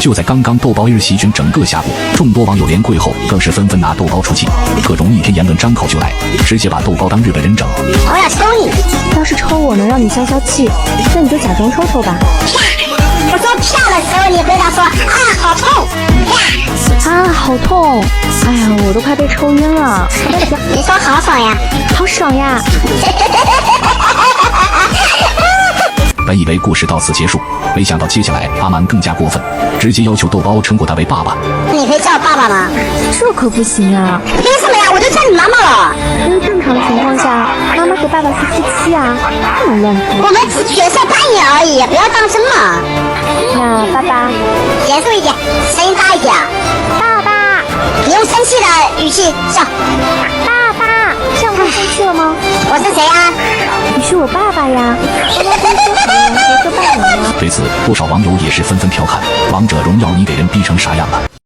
就在刚刚，豆包一日席卷整个下部，众多网友连跪后更是纷纷拿豆包出气，各种逆天言论张口就来，直接把豆包当日本人整。我要抽你！要是抽我能让你消消气，那你就假装抽抽吧。我说啪的时候，你回答说啊好痛，啊，好痛！哎呀，我都快被抽晕了。你说好爽呀，好爽呀！本以为故事到此结束，没想到接下来阿蛮更加过分，直接要求豆包称呼他为爸爸。你可以叫我爸爸吗？这可不行啊！凭什么呀？我就叫你妈妈了。因为正常情况下，妈妈和爸爸是夫妻啊，不能乱说。我们只角色扮演而已，不要当真嘛。那爸爸，严肃一点，声音大一点。爸爸，你用生气的语气叫。爸爸，这样会生气了吗？我是谁啊？你是我爸爸呀。角色扮演吗？对此，不少网友也是纷纷调侃：王者荣耀你给人逼成啥样了？